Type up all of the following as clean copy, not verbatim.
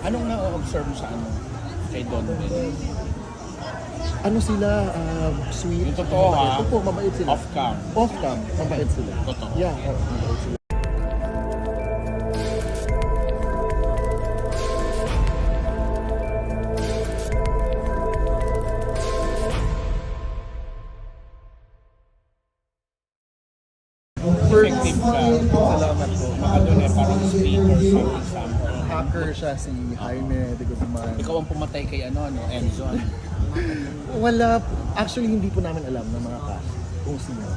Anong na-observe mo sa kay Don Ben? Ano sila, sweet. Yung totoo ha? Opo, mabait sila. Off-cam. Off-cam, mabait sila. Totoo. Yeah, mabait sila. Effective ka. Salamat po. Baka doon parang speaker, something. Hacker siya, si Jaime de Guzman. Ikaw ang pumatay kay Enzo. Wala, actually hindi po namin alam ng mga cast kung sino.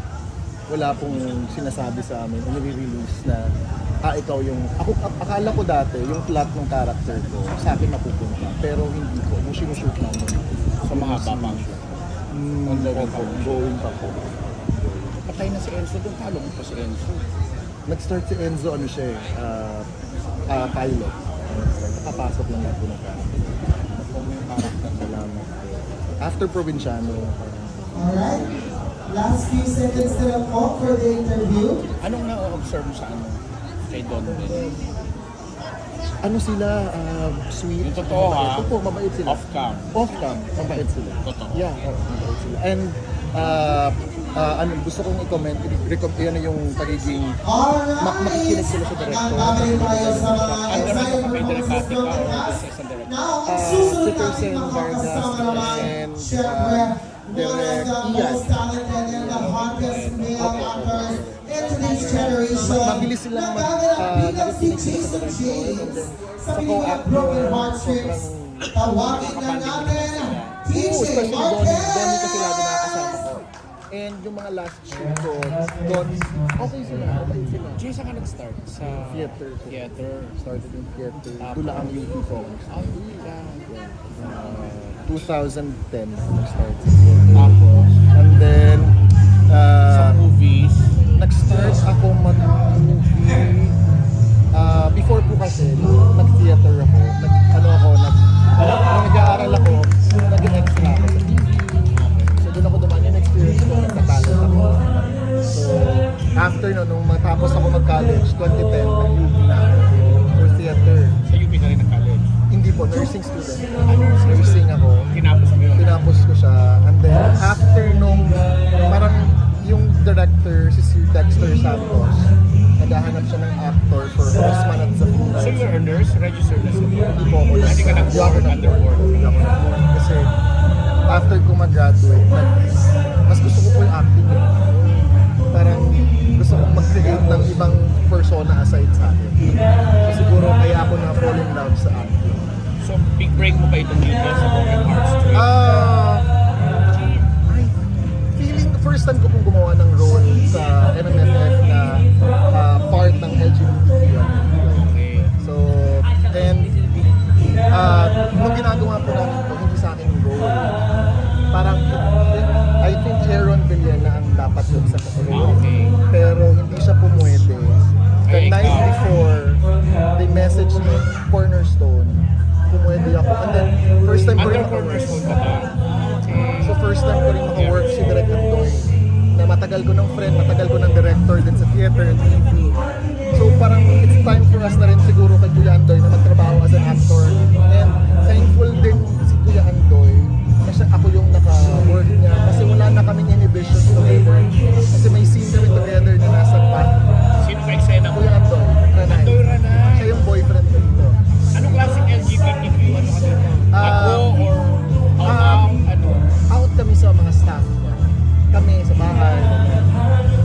Wala pong sinasabi sa amin, nire-release na ikaw yung, akala ko dati, yung plot ng character ko, sa akin napupunta. Pero hindi ko, yung sinushoot namin. Sa mga babang shoot. Ongoing pa po. Patay na si Enzo doon, talo mo pa si Enzo. Nag-start si Enzo, ano siya pilot. Nakapasok lang ako ng character. Kung yung character. Salamat po. After Provinciano, Alright. Last few seconds na lang po for the interview. Anong na-observe mo sa kay Don Ben? ano sila, sweet. Yung totoo ha? Opo, mabait sila. Off-cam. Off-cam, mabait sila. Totoo. Yeah, mabait sila. And gusto kong i-comment, yan yung pagiging makikinig sila sa director. Nagkakabalik tayo sa mga Under ka kay Derecati ka o sa isang director? Peter Sen Vargas and Direk Ian. Mabilis silang nakikinig sila sa director. And then sa co-actor, sobrang especially Donnie kasi lagi nakakasama ko. And yung mga last shoot ko, okay sila. Jay, saan ka nag-start? Sa Theater. Started in theater. Dulaang UP Songs. Ay, yeah. 2010 nag-start sa theater. Tapos, And then, sa movies, nag-start ako mag-movie. Before po kasi, nag-theater ako. Nung nag-aaral ako, nag-extra ako sa TV. So doon ako dumaan yung experience ko, nagtatalent ako. So, after nung matapos ako mag-college, 2010, nag-UP na ako for theater. sa UP ka rin ng college. Hindi po, nursing student. Nursing ako. Tinapos mo yun. Tinapos ko siya. And then, after nung, parang yung director, si Sir Dexter Santos, naghahanap siya ng actor for Horseman at So Zafira. you're a nurse, registered as a nurse? Hindi po ako Hindi ka nag-work underboard? Hindi ako nag-work. Kasi, after ko mag-graduate, mas gusto ko po yung acting. Parang gusto kong mag-create ng ibang persona aside sa akin. So, siguro kaya ako na-fall in love sa acting. So big break mo ba itong dito sa Broken Hearts Street? Feeling first time ko pong gumawa ng role sa MMFF na part ng LGBTQ. Okay. So, and nung ginagawa po namin ito, hindi sa akin yung role. Parang, I think Aaron Villena ang dapat yun sa role. Okay. Pero hindi siya pumwede. The Ay, night ikaw. before, they messaged me, Cornerstone, pumwede ako. And then, first time ko rin Under Cornerstone ka ba? So first time ko rin maka-work si Direk Andoy na matagal ko ng friend, matagal ko ng director din sa theater and TV. So parang it's time for us na rin siguro kay Kuya Andoy na magtrabaho as an actor. And thankful din si Kuya Andoy kasi ako yung naka-work niya kasi wala na kaming inhibitions together. Kasi may scene kami together na nasa path. Sino ka eksena mo? Kuya Andoy, Ranay. Andoy Ranay. Siya yung boyfriend ko dito. Anong klaseng LGBTQ? Ano ka dito? Ako or ano? Out kami sa mga staff niya. Kami sa bahay.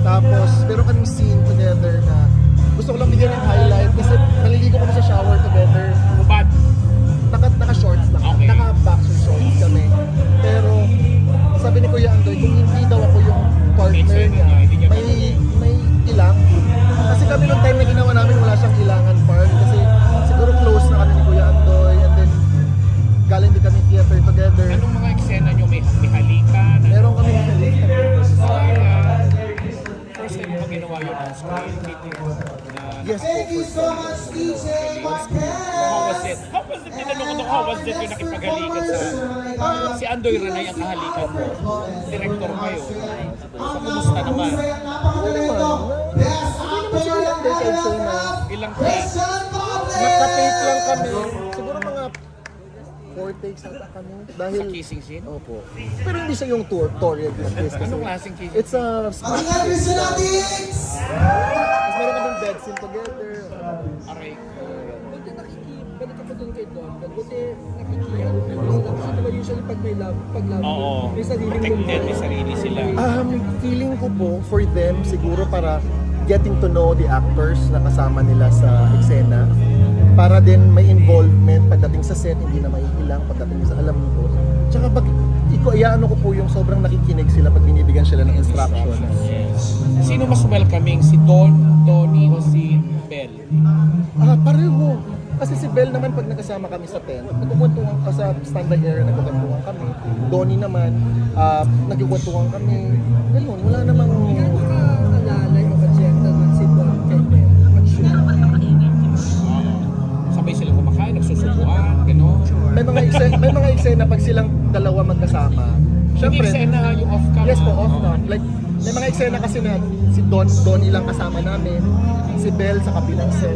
Tapos, pero kaming scene together na gusto ko lang bigyan ng highlight kasi naliligo kami sa shower together. Hubad. Naka-shorts lang. Okay. Naka-boxer shorts kami. Pero, sabi ni Kuya Andoy, kung hindi daw ako yung partner niya, may ilang. Kasi kami nung time na ginawa namin, wala siyang ilangan part. Kasi siguro close na kami ni Kuya Andoy. And then, galing din kami theater together. Anong mga eksena nyo? May halikan? Meron kami First time mo ginawa yun on screen? Yes, Thank you so much, DJ Marquez. How was it? Tinanong ko doon, how was it yung nakipaghalikan sa... Si Andoy Ranay ang kahalikan mo. Director kayo. So, kumusta naman? Ilang Ilang take? Nakatape lang kami. Siguro mga 4 takes ata kami. Sa Dahil, kissing scene? opo. Pero hindi siya yung torrid na kiss. Kasi Anong klaseng kissing? it's a split Pakinggan, kiss. Mr. Atix! Tapos meron kaming bed scene together. Aray. Buti balik ako dun kay Don. Buti nakikihan. Kasi diba usually pag may love, Oo. may sariling Protected, may sarili sila. Feeling ko po, for them, siguro para getting to know the actors na kasama nila sa eksena. Para din may involvement pagdating sa set, hindi na maiilang pagdating sa alam ko. Tsaka pag iaano ko po yung sobrang nakikinig sila pag binibigyan sila ng instruction. Yes. Sino mas welcoming? Si Don, Donnie, o si Bel? Pareho. Kasi si Bel naman pag nakasama kami sa tent, nagkukwentuhan ka sa standby area, nagkukwentuhan kami. Donnie naman, nagkukwentuhan kami. Ganun, wala namang... Gano'n ka alalay o ka-gentleman si Don kay Mel? Mag-shoot. Sabay sila kumakain, nagsusubuan, gano'n. May mga eksena pag silang dalawa magkasama. Hindi Syempre, eksena yung off-cam. yes po, off-cam. Like, may mga eksena kasi na si Donnie lang kasama namin, si Bel sa kabilang set.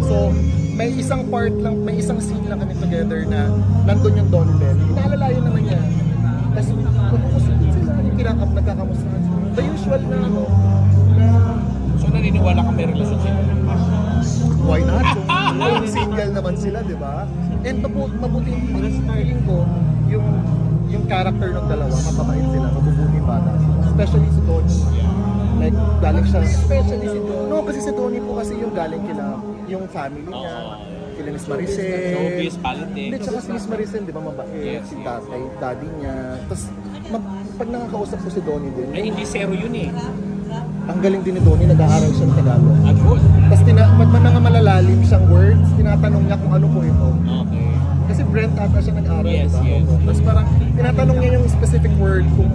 So, may isang part lang, may isang scene lang kami together na nandun yung Don Bel. Inaalalayan naman niya. Tapos, magkukusitin sila, yung nagkakamustahan sila. The usual na, na So naniniwala ka may relasyon sila? why not? Kung single naman sila, di ba? And mabuti, feeling ko, yung character ng dalawa, mapapait sila, mabubuti bata sila. Especially si Tony. Like, galing siya. Especially si Don. No, kasi si Tony po kasi yung galing kila, yung family niya. Kila Miss Maricel. Showbiz, politics. Hindi, tsaka si Miss Maricel, di ba mabait? Yes, Si yes. tatay, daddy niya. Tapos, pag nakakausap ko si Donnie din, Ay, hindi zero yun eh. ang galing din ni Donnie, nag-aaral siya ng Tagalog. At good. Tapos, pag may mga malalalim siyang words, tinatanong niya kung ano po ito. Okay. Kasi Brent ata siya nag-aral, Yes, diba? yes. Tapos parang tinatanong niya yung specific word kung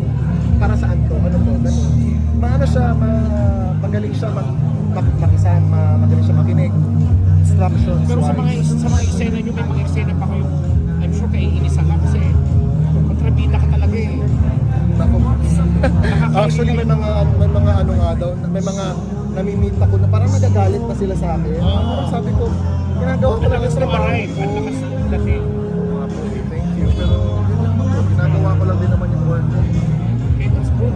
para saan to, ano to, ganun. Maano siya, magaling siya makisama, magaling siya makinig. Instructions. Pero sa mga eksena nyo, may mga eksena pa kayo, I'm sure kaiinisan ka kasi kontrabida ka talaga eh. Nako. Actually, may mga ano nga daw, may mga nami-meet ako na parang nagagalit na sila sa akin. Parang sabi ko, ginagawa ko lang Ang yung trabaho lakas ko. ang lakas kasi. Thank you. Pero yun lang po, ginagawa ko lang din naman yung work ko. Okay, that's good.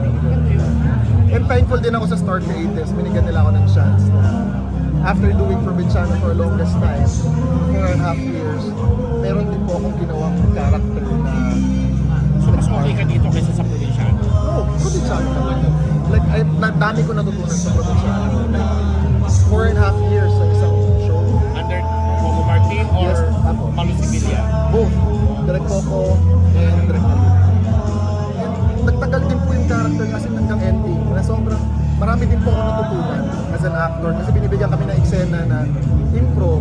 And thankful din ako sa Star Creatives. Binigyan nila ako ng chance na after doing Provinciano for the longest time, 4.5 years, meron din po akong ginawang character na So mas okay ka dito kaysa sa probinsyan. Provinciano naman. Like, dami ko natutunan sa Provinciano. Like, 4.5 years sa isang show. Under Momo Martin or Yes, ako. Malu Sibilia. Both. Direct Coco and Direct Malu. And nagtagal din po yung character kasi hanggang ending. Na sobrang, marami din po ako natutunan as an actor. Kasi binibigyan kami ng eksena na improv.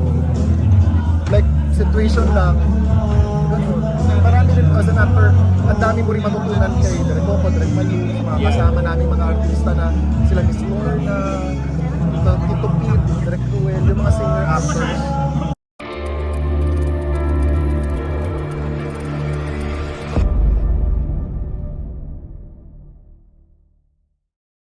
Like, situation lang. Ganun. Marami din po as an actor. Ang dami mo rin matutunan kay Direct Coco, Direct Malu. Mga kasama namin mga artista na sila Miss Lorna, Tito Pete, Direct Ruel, yung mga singer actors.